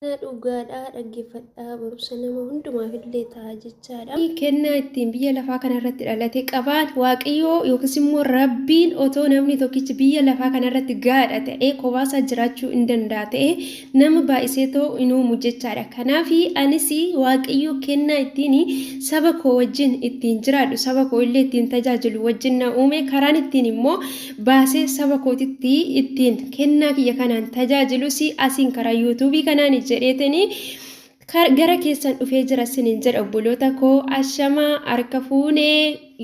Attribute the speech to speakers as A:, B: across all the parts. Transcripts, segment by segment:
A: Dhugaadhaa dhaggeeffadhaa barumsa nama hundumaaf illee ta'a jechaadha. Kennaa ittiin biyya lafaa kanarratti dhalate qabaan waaqayyoo yookiis immoo rabbiin otoo namni tokkichi biyya lafaa kanarratti gaadha ta'ee kophaa jiraachuu hin danda'a ta'ee nama baay'isee too hin uumu jechaadha. Kanaaf anis waaqayyoo kennaa ittiin saba koo wajjin ittiin jiraadhu saba koo illee ittiin tajaajilu wajjin na uume karaan ittiin immoo baasee saba kootitti ittiin kennaa kiyya kanaan tajaajilus asiin karaa yuutuubii kanaan jedheetanii gara keessan dhufee jira sinin jedha obboloota koo ashamaa harka fuunee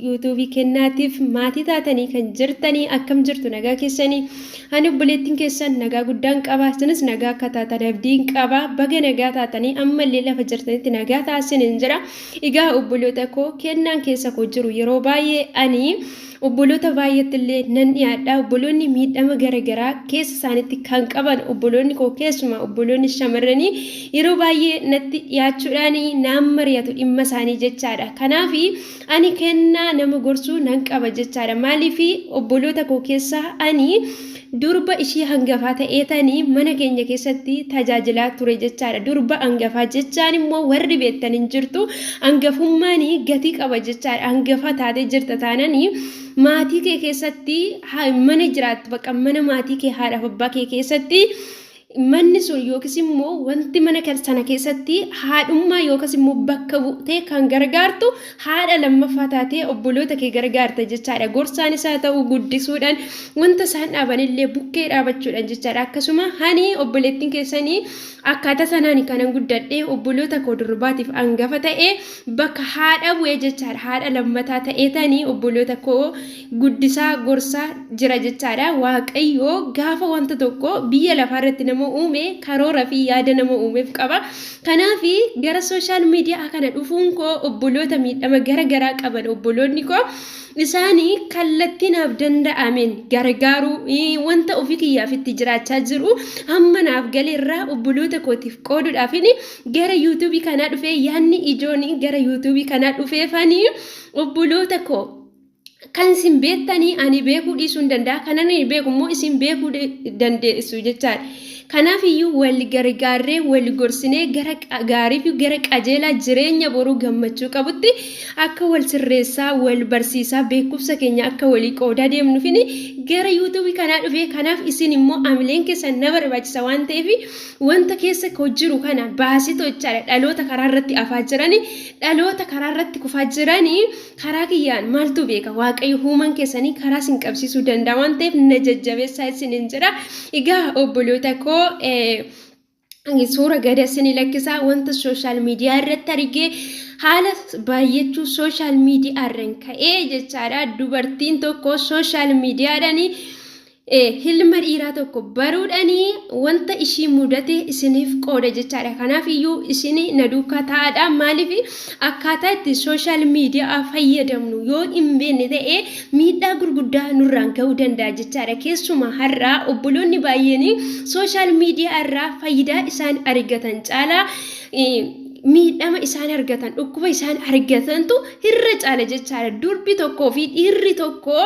A: yuutuubii kennaatiif maatii taatanii kan jirtanii akkam jirtu nagaa keessanii ani obboleettiin keessan nagaa guddaan qaba isinis nagaa akka taatan abdiin qaba baga nagaa taatanii ammallee lafa jirtanitti nagaa taasinin jira egaa obboloota koo kennaan keessa koo jiru yeroo baay'ee ani obboloota baay'eetillee nan dhiyaadha obboloonni miidhama garagaraa keessa isaanitti kan qaban obboloonni koo keessumaa obboloonni shamarranii yeroo baay'ee natti dhiyaachuudhaan naan mari'atu dhimma isaanii jechaadha kanaaf ani kennaa nama gorsuu nan qaba jechaadha maaliif obboloota koo keessaa ani durba ishii hangafaa ta'eetanii mana keenya keessatti tajaajilaa ture jechaadha durba hangafaa jechaan immoo warri beektan hin jirtu hangafummaan gatii qaba jechaadha hangafaa taatee jirta taananii maatii kee keessatti mana jiraattu bakka mana maatii kee haadha abbaa kee keessatti manni sun yookiis immoo wanti mana sana keessatti haadhummaa yookiis immoo bakka buutee kan gargaartu haadha lammaffaa taatee obboloota kee gargaarta jechaadha gorsaan isaa ta'uu guddisuudhaan wanta isaan dhaabanillee bukkee dhaabachuudhaan jechaadha akkasuma hani obboleettiin keessanii akkaataa sanaan kanan guddadhee obboloota koo durbaatiif hangafa ta'ee bakka haadha bu'ee jechaadha haadha lammataa ta'eetanii obboloota koo guddisaa gorsaa jira jechaadha waaqayyoo gaafa wanta tokko biyya lafaarratti nama uume karoora fi yaada nama uumeef qaba kanaaf gara sooshaal miidiyaa kana dhufuun koo obboloota miidhama garagaraa qaban obboloonni koo isaanii kallattiinaaf danda'ameen gargaaruu wanta ofii kiyyaaf itti jiraachaa jiru hamma naaf galeerraa obboloota kootiif qooduudhaaf gara yuutuubii kanaa dhufee yaadni ijoon gara yuutuubii kanaa dhufeefanii obboloota koo kan isin beektanii ani beekuu dhiisuu hin danda'a kanan beeku immoo isin beekuu dandeessu jechaadha. Kanaaf iyyuu wal gargaarree wal gorsinee gara gaarii fi gara qajeelaa jireenya boruu gammachuu qabutti akka wal sirreessaa wal barsiisaa beekumsa keenya akka walii qoodaa deemnu fini gara yuutuubii kanaa dhufee kanaaf isin immoo amileen keessan na barbaachisa waan ta'eef wanta keessa koo jiru kana baasitoo jechaadha dhaloota karaa irratti afaa jiranii dhaloota karaa irratti kufaa jiranii karaa kiyyaan maaltu beeka waaqayyo uuman keessanii karaa sin qabsiisuu danda'a waan ta'eef na jajjabeessaa isin hin jira egaa obboloota koo suura gadasini lakkisaa wanta sooshaal miidiyaa irratti argee haala baay'achuu sooshaal miidiyaa irraan ka'ee jechaadha dubartiin tokko sooshaal miidiyaadhaan hilma dhiiraa tokko baruudhaanii wanta ishii mudate isiniif qooda jechaadha kanaaf iyyuu isin na duukaa ta'aadha maaliif akkaataa itti sooshaal miidiyaa fayyadamnu yoo hin beekne ta'e miidhaa gurguddaa nurraan ga'uu danda'a jechaadha keessumaa har'aa obboloonni baay'een sooshaal miidiyaa irraa faayidaa isaan argatan caalaa miidhama isaan argatan dhukkuba isaan argatantu irra caala jechaadha durbi tokkoo fi dhiirri tokko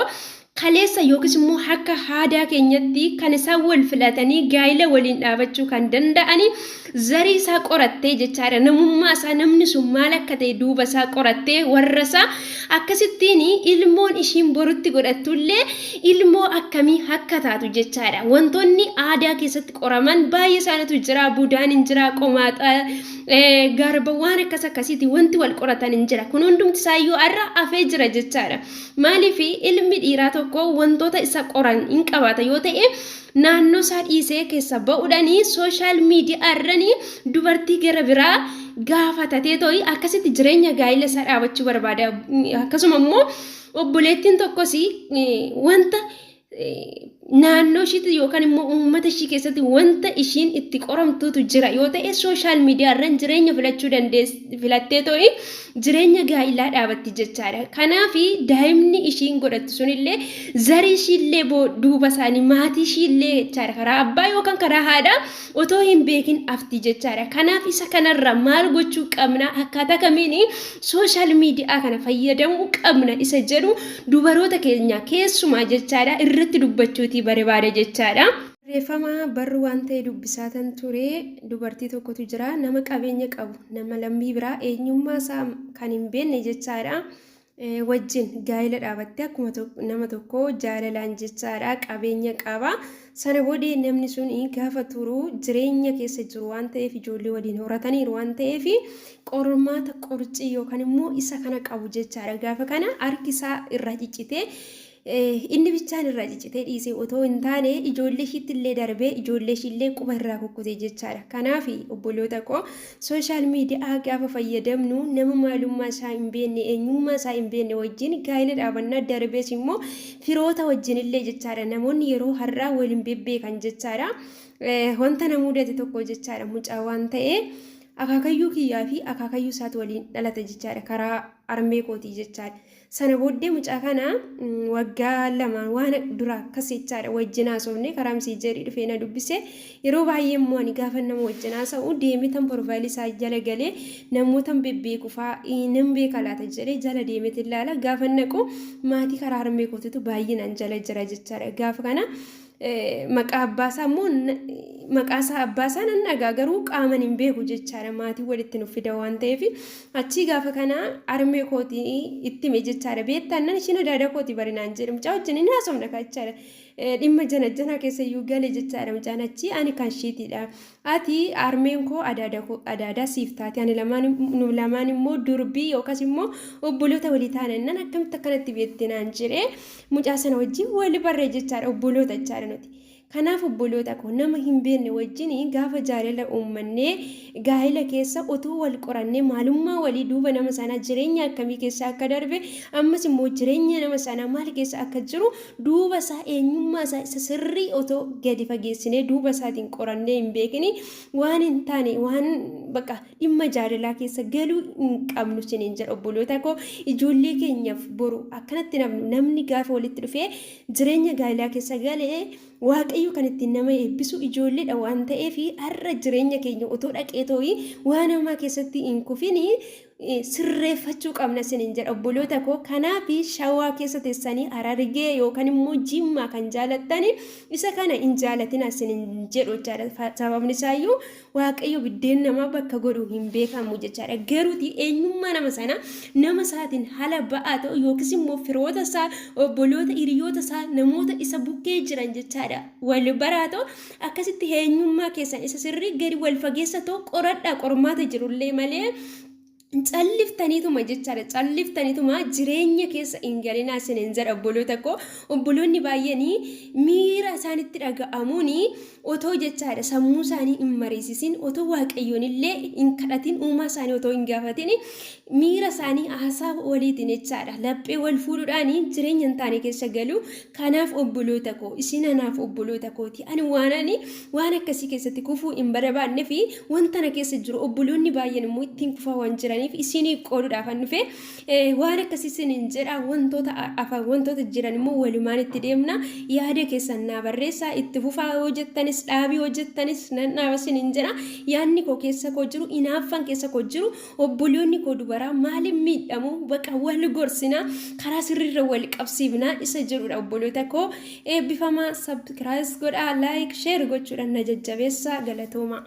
A: kaleessa yookiis immoo akka aadaa keenyatti kan isaan wal filatanii gaa'ila waliin dhaabachuu kan danda'ani zarii isaa qorattee jechaadha namummaa isaa namni sun maal akka ta'e duuba isaa qorattee warra isaa akkasittiin ilmoon ishiin borutti godhattullee ilmoo akkamii akka taatu jechaadha wantoonni aadaa keessatti qoraman baay'ee isaanitu jira budaan hin jira qomaaxaa garba waan akkasiiti wanti wal qoratan hin jira kun hundumti isaayyuu har'a afee jira jechaadha maaliif ilmi dhiiraa tokko wantoota isa qoran hin qabaata yoo ta'e naannoo isaa dhiisee keessa ba'uudhaanii sooshaal miidiyaa irranii dubartii gara biraa gaafatatee to'i akkasitti jireenya gaa'ila isaa dhaabachuu barbaada akkasuma immoo obboleettiin tokkos wanta naannoo ishiitti yookaan immoo uummata ishii keessatti wanta ishiin itti qoramtuutu jira yoo ta'e sooshaal miidiyaa irraan jireenya filachuu filattee to'i jireenya gaa'ilaa dhaabatti jechaadha kanaaf daa'imni ishiin godhattu sunillee zarii ishiillee duuba isaanii maatii ishiillee jechaadha karaa abbaa yookaan karaa haadhaa otoo hin beekin afti jechaadha kanaaf isa kanarra maal gochuu qabna akkaataa kamiin sooshaal miidiyaa kana fayyadamuu qabna isa jedhu dubaroota keenya keessumaa jechaadha irratti dubbachuuti barbaada jechaadha. Reeffama barru waan ta'e dubbisaatan ture dubartii tokkotu jira nama qabeenya qabu nama lammii biraa eenyummaa isaa kan hin beekne jechaadha. Wajjin gaa'ela dhaabattee akkuma nama tokko jaalalaan jechaadha qabeenya qaba. Sana boodee namni sun gaafa turu jireenya keessa jiru waan ta'eef ijoollee waliin horataniiru waan ta'eef qormaata qorcii yookaan immoo isa kana qabu jechaadha. Gaafa kana harki isaa irra ciccitee inni bichaan irraa ciccitee dhiisee otoo hin taane ijoollee ishiitti illee darbee ijoollee ishiillee quba irraa kukkutee jechaadha. Kanaaf obboloota koo sooshaal miidiyaa gaafa fayyadamnu nama maalummaa isaa hin beekne eenyummaa isaa hin beekne wajjin gaa'ela dhaabannaa darbees immoo firoota wajjin illee jechaadha. Namoonni yeroo har'aa waliin bebbeekan jechaadha. Wanta na mudate tokko jechaadha mucaa waan ta'ee akaakayyuu kiyyaa fi akaakayyuu isaati waliin dhalate jechaadha karaa armee kootii jechaadha. Sana booddee mucaa kana waggaa lamaan waan dura akkas jechaadha wajjin haasofne karaa miseejarii dhufee na dubbise yeroo baay'ee immoo ani gaafa nama wajjin haasa'u deemee tan porfaayilii isaa jala galee namoota bebbeeku fa'aa nan beeka laata jedhee jala deemeet ilaala gaafa naqu maatii karaa armee kootiitu baay'inaan jala jira jechaadha. Gaafa kana maqaa abbaasaa immoo maqaasaa abbaasaa nan dhagaa garuu qaaman hin beeku jechaadha maatii walitti nuuf fida waan ta'eef achii gaafa kana armee kootii itti hime jechaadha. Beektaan nan ishiin adaada kootii barinaan jedhe mucaa wajjin hin haasofna jechaadha. Dhimma jana keessa iyyuu gale jechaadha mucaan achii ani kan shiitiidha. Ati armeen koo adaadaa siif taate ani nu lamaan immoo durbii yookaas immoo obboloota walii taanan nan akkamitti akkanatti beekte naan jedhee mucaa sana wajjin wali barree jechaadha obboloota jechaadha nuti. Kanaaf obboloota koo nama hin beekne wajjin gaafa jaalala uummannee gaa'ela keessa otoo wal qorannee maalummaa walii duuba nama sanaa jireenya akkamii keessa akka darbe ammas immoo jireenya nama sanaa maal keessa akka jiru duuba isaa eenyummaa isaa isa sirrii otoo gadi fageessinee duuba isaatiin qorannee hin beekini waan hin taane waan bakka dhimma jaalalaa keessa galuu hin qabnu siniin jedha obboloota koo. Ijoollee keenyaaf boru akkanatti namni gaafa walitti dhufee jireenya gaa'elaa keessa galee waaqayyo kan ittiin nama eebbisu ijoolleedha waan ta'eef har'a jireenya keenya otoo dhaqeetoo waan namaa keessatti hin kufini sirreeffachuu qabna siniin jedha obboloota koo. Kanaaf shawaa keessa teessanii Harargee yookaan immoo Jimmaa kan jaalattani isa kana hin jaalatina siniin jedhu jechaadha. Sababni isaayyuu waaqayyo biddeen namaa bakka godhu hin beekamu jechaadha. Garuuti eenyummaa nama sana nama isaatiin haala ba'aa ta'u yookiis immoo firoota isaa obboloota hiriyoota isaa namoota isa bukkee jiran jechaadha wal baraatoo akkasitti eenyummaa keessan isa sirrii gadi wal fageessa ta'u qoradhaa qormaata jirullee malee calliftaniituma jechaadha. Calliftaniituma jireenya keessa hin galinaa siniin jedha obboloota koo. Obboloonni baay'een miira isaanitti dhaga'amuun otoo jechaadha sammuu isaanii hin mariisisin otoo waaqayyoon illee hin kadhatin uumaa isaanii otoo hin gaafatin miira isaanii haasaa waliitiin jechaadha laphee wal fuudhuudhaan jireenya hin taane keessa galu. Kanaaf obboloota koo isin anaaf obboloota kooti ani waan akkasii keessatti kufuu hin barbaanne fi wanta na keessa jiru obboloonni baay'een immoo ittiin kufaa waan jiran isinii qooduudhaaf an dhufe waan akkasii isiniin jedha wantoota jiran immoo walumaan itti deemna. Yaada keessan naa barreessaa itti fufaa hojjettanis dhaabii hojjettanis nan dhaaba isiniin jedha. Yaadni koo keessa koo jiru inaaffan keessa koo jiru obboloonni koo dubaraa maaliin miidhamu baqa wal gorsina karaa sirriirra wal qabsiifna isa jedhudha obboloota koo. Eebbifamaa sabskiraayib godhaa laayik sheer gochuudhaan na jajjabeessaa galatooma.